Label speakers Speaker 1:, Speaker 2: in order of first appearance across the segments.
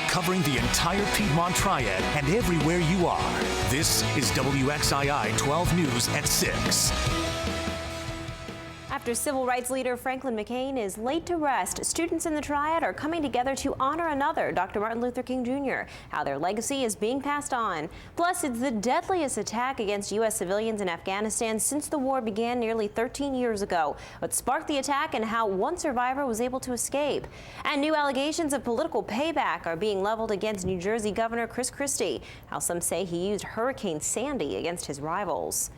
Speaker 1: covering the entire Piedmont Triad and everywhere you are. This is WXII 12 News at 6.
Speaker 2: After civil rights leader Franklin McCain is laid to rest, students in the Triad are coming together to honor another, Dr. Martin Luther King Jr., how their legacy is being passed on. Plus, it's the deadliest attack against U.S. civilians in Afghanistan since the war began nearly 13 years ago. What sparked the attack and how one survivor was able to escape. And new allegations of political payback are being leveled against New Jersey Governor Chris Christie, how some say he used Hurricane Sandy against his rivals.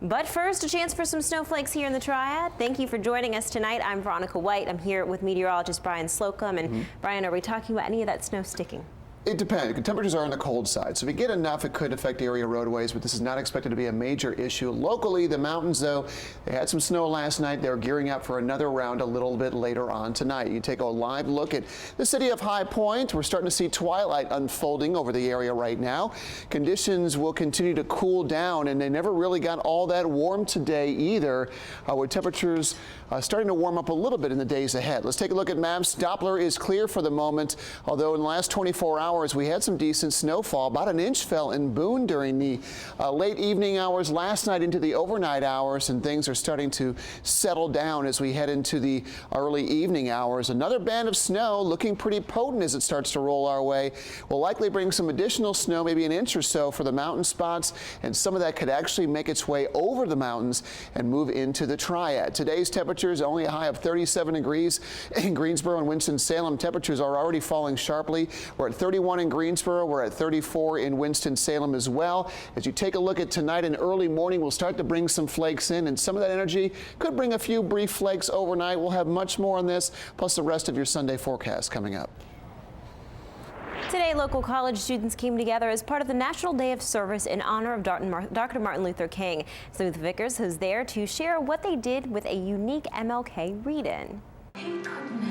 Speaker 2: But first, a chance for some snowflakes here in the Triad. Thank you for joining us tonight. I'm Veronica White. I'm here with meteorologist Brian Slocum. And Brian, are we talking about any of that snow sticking?
Speaker 3: It depends. Temperatures are on the cold side, so if you get enough, it could affect area roadways, but this is not expected to be a major issue. Locally, the mountains, though, they had some snow last night. They're gearing up for another round a little bit later on tonight. You take a live look at the city of High Point. We're starting to see twilight unfolding over the area right now. Conditions will continue to cool down, and they never really got all that warm today either, with temperatures starting to warm up a little bit in the days ahead. Let's take a look at maps. Doppler is clear for the moment, although in the last 24 hours, we had some decent snowfall. About an inch fell in Boone during the late evening hours last night into the overnight hours, and things are starting to settle down as we head into the early evening hours. Another band of snow looking pretty potent as it starts to roll our way. Will likely bring some additional snow, maybe an inch or so for the mountain spots, and some of that could actually make its way over the mountains and move into the Triad. Today's temperatures only a high of 37 degrees in Greensboro and Winston-Salem. Temperatures are already falling sharply. We're at 31 in Greensboro. We're at 34 in Winston-Salem as well. As you take a look at tonight and early morning, we'll start to bring some flakes in, and some of that energy could bring a few brief flakes overnight. We'll have much more on this, plus the rest of your Sunday forecast coming up.
Speaker 2: Today, local college students came together as part of the National Day of Service in honor of Dr. Martin Luther King. Ruth Vickers was there to share what they did with a unique MLK read-in.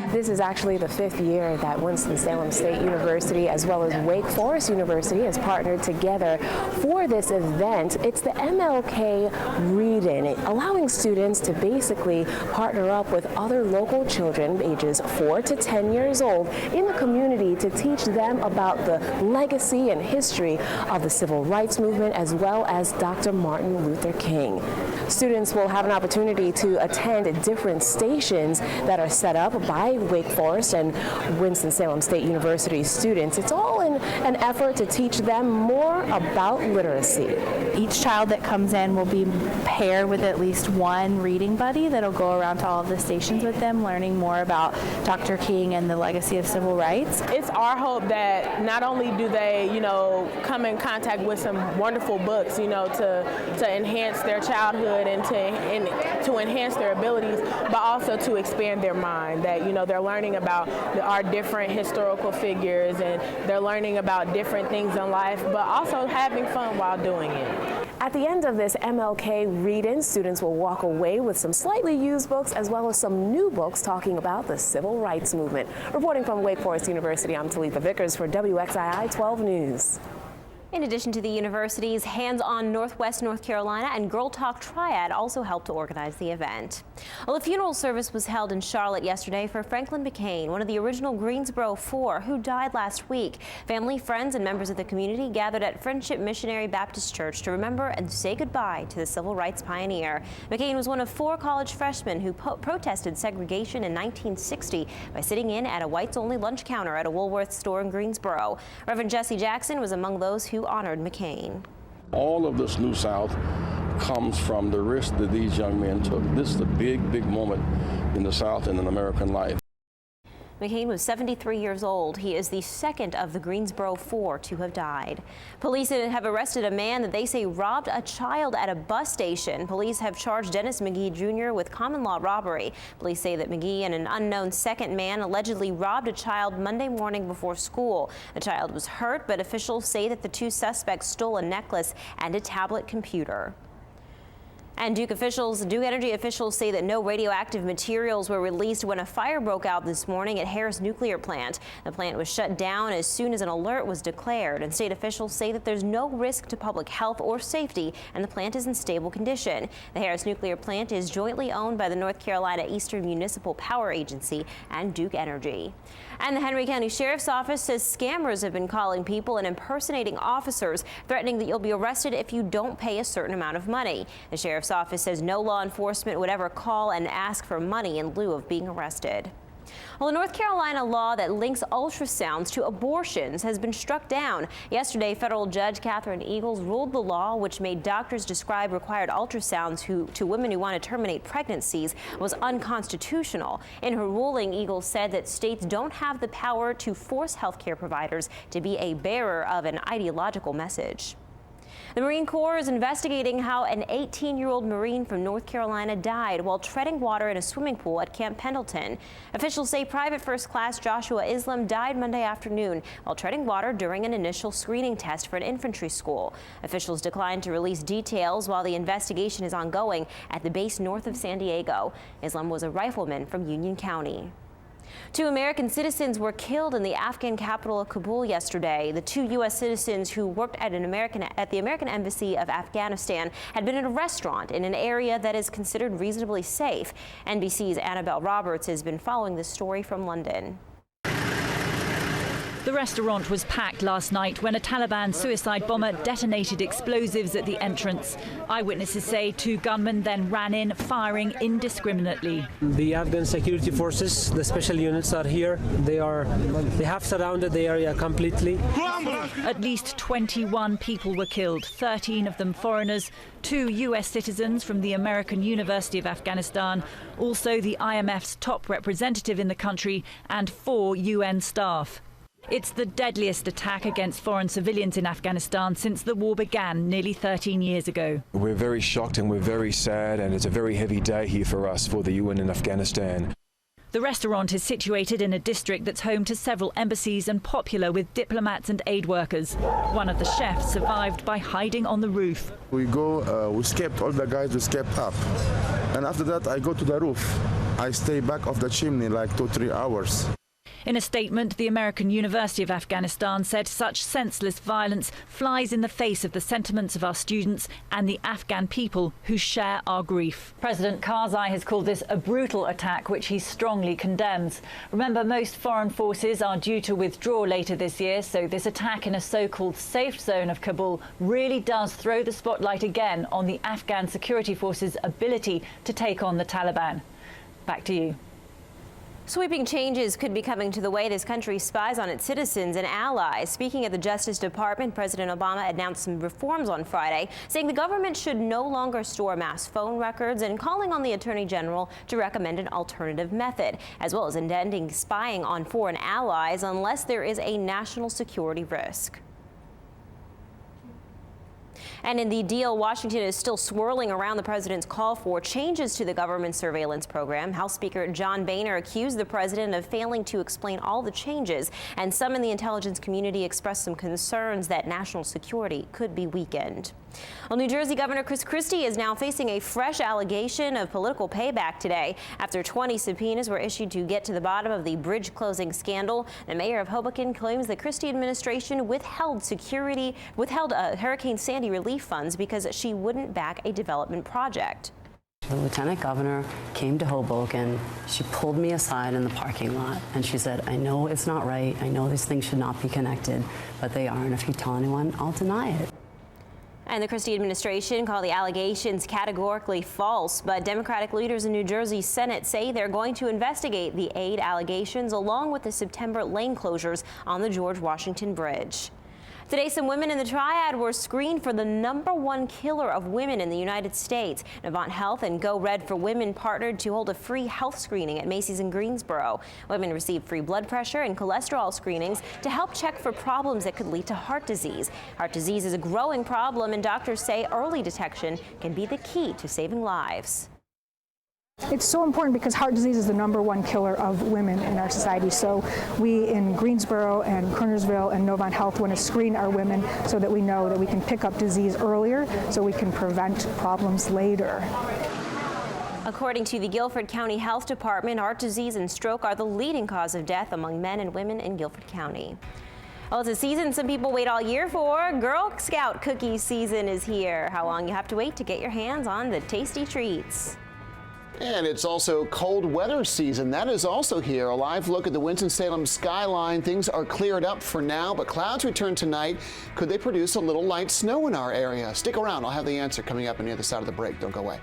Speaker 4: This is actually the 5th year that Winston-Salem State University as well as Wake Forest University has partnered together for this event. It's the MLK Read-In, allowing students to basically partner up with other local children ages 4 to 10 years old in the community to teach them about the legacy and history of the civil rights movement as well as Dr. Martin Luther King. Students will have an opportunity to attend different stations that are set up by Wake Forest and Winston-Salem State University students. It's all in an effort to teach them more about literacy.
Speaker 5: Each child that comes in will be paired with at least one reading buddy that'll go around to all of the stations with them, learning more about Dr. King and the legacy of civil rights.
Speaker 6: It's our hope that not only do they, come in contact with some wonderful books, to enhance their childhood and to enhance their abilities, but also to expand their mind. That they're learning about our different historical figures, and they're learning about different things in life, but also having fun while doing it.
Speaker 4: At the end of this MLK read-in, students will walk away with some slightly used books as well as some new books talking about the civil rights movement. Reporting from Wake Forest University, I'm Talitha Vickers for WXII 12 News.
Speaker 2: In addition to the university's Hands-On Northwest North Carolina and Girl Talk Triad also helped to organize the event. Well, a funeral service was held in Charlotte yesterday for Franklin McCain, one of the original Greensboro Four, who died last week. Family, friends, and members of the community gathered at Friendship Missionary Baptist Church to remember and say goodbye to the civil rights pioneer. McCain was one of 4 college freshmen who protested segregation in 1960 by sitting in at a whites-only lunch counter at a Woolworth store in Greensboro. Reverend Jesse Jackson was among those who honored McCain.
Speaker 7: All of this New South comes from the risk that these young men took. This is a big, big moment in the South and in American life.
Speaker 2: McCain was 73 years old. He is the second of the Greensboro Four to have died. Police have arrested a man that they say robbed a child at a bus station. Police have charged Dennis McGee Jr. with common law robbery. Police say that McGee and an unknown second man allegedly robbed a child Monday morning before school. The child was hurt, but officials say that the 2 suspects stole a necklace and a tablet computer. And Duke Energy officials say that no radioactive materials were released when a fire broke out this morning at Harris Nuclear Plant. The plant was shut down as soon as an alert was declared, and state officials say that there's no risk to public health or safety, and the plant is in stable condition. The Harris Nuclear Plant is jointly owned by the North Carolina Eastern Municipal Power Agency and Duke Energy. And the Henry County Sheriff's Office says scammers have been calling people and impersonating officers, threatening that you'll be arrested if you don't pay a certain amount of money. The Sheriff's Office says no law enforcement would ever call and ask for money in lieu of being arrested. Well, a North Carolina law that links ultrasounds to abortions has been struck down. Yesterday, federal judge Catherine Eagles ruled the law, which made doctors describe required ultrasounds to women who want to terminate pregnancies, was unconstitutional. In her ruling, Eagles said that states don't have the power to force healthcare providers to be a bearer of an ideological message. The Marine Corps is investigating how an 18-year-old Marine from North Carolina died while treading water in a swimming pool at Camp Pendleton. Officials say Private First Class Joshua Islam died Monday afternoon while treading water during an initial screening test for an infantry school. Officials declined to release details while the investigation is ongoing at the base north of San Diego. Islam was a rifleman from Union County. 2 American citizens were killed in the Afghan capital of Kabul yesterday. The 2 U.S. citizens who worked at the American Embassy of Afghanistan had been in a restaurant in an area that is considered reasonably safe. NBC's Annabelle Roberts has been following this story from London.
Speaker 8: The restaurant was packed last night when a Taliban suicide bomber detonated explosives at the entrance. Eyewitnesses say 2 gunmen then ran in, firing indiscriminately.
Speaker 9: The Afghan security forces, the special units are here. They have surrounded the area completely.
Speaker 8: At least 21 people were killed, 13 of them foreigners, 2 U.S. citizens from the American University of Afghanistan, also the IMF's top representative in the country, and 4 UN staff. It's the deadliest attack against foreign civilians in Afghanistan since the war began nearly 13 years ago.
Speaker 10: We're very shocked and we're very sad, and it's a very heavy day here for us, for the UN in Afghanistan.
Speaker 8: The restaurant is situated in a district that's home to several embassies and popular with diplomats and aid workers. One of the chefs survived by hiding on the roof.
Speaker 11: We escaped, all the guys escaped up. And after that, I go to the roof. I stay back of the chimney like 2-3 hours.
Speaker 8: In a statement, the American University of Afghanistan said such senseless violence flies in the face of the sentiments of our students and the Afghan people who share our grief. President Karzai has called this a brutal attack, which he strongly condemns. Remember, most foreign forces are due to withdraw later this year, so this attack in a so-called safe zone of Kabul really does throw the spotlight again on the Afghan security forces' ability to take on the Taliban. Back to you.
Speaker 2: Sweeping changes could be coming to the way this country spies on its citizens and allies. Speaking at the Justice Department, President Obama announced some reforms on Friday, saying the government should no longer store mass phone records and calling on the Attorney General to recommend an alternative method, as well as ending spying on foreign allies unless there is a national security risk. And in the deal, Washington is still swirling around the president's call for changes to the government surveillance program. House Speaker John Boehner accused the president of failing to explain all the changes, and some in the intelligence community expressed some concerns that national security could be weakened. Well, New Jersey Governor Chris Christie is now facing a fresh allegation of political payback today after 20 subpoenas were issued to get to the bottom of the bridge closing scandal. The mayor of Hoboken claims the Christie administration withheld Hurricane Sandy relief funds because she wouldn't back a development project.
Speaker 12: The lieutenant governor came to Hoboken. She pulled me aside in the parking lot and she said, I know it's not right. I know these things should not be connected, but they are. And if you tell anyone, I'll deny it.
Speaker 2: And the Christie administration called the allegations categorically false, but Democratic leaders in New Jersey's Senate say they're going to investigate the aid allegations along with the September lane closures on the George Washington Bridge. Today, some women in the triad were screened for the #1 killer of women in the United States. Novant Health and Go Red for Women partnered to hold a free health screening at Macy's in Greensboro. Women received free blood pressure and cholesterol screenings to help check for problems that could lead to heart disease. Heart disease is a growing problem, and doctors say early detection can be the key to saving lives.
Speaker 13: It's so important because heart disease is the #1 killer of women in our society. So we in Greensboro and Kernersville and Novant Health want to screen our women so that we know that we can pick up disease earlier so we can prevent problems later.
Speaker 2: According to the Guilford County Health Department, heart disease and stroke are the leading cause of death among men and women in Guilford County. Well, it's a season some people wait all year for. Girl Scout cookie season is here. How long you have to wait to get your hands on the tasty treats?
Speaker 3: And it's also cold weather season. That is also here. A live look at the Winston-Salem skyline. Things are cleared up for now, but clouds return tonight. Could they produce a little light snow in our area? Stick around. I'll have the answer coming up on the other side of the break. Don't go away.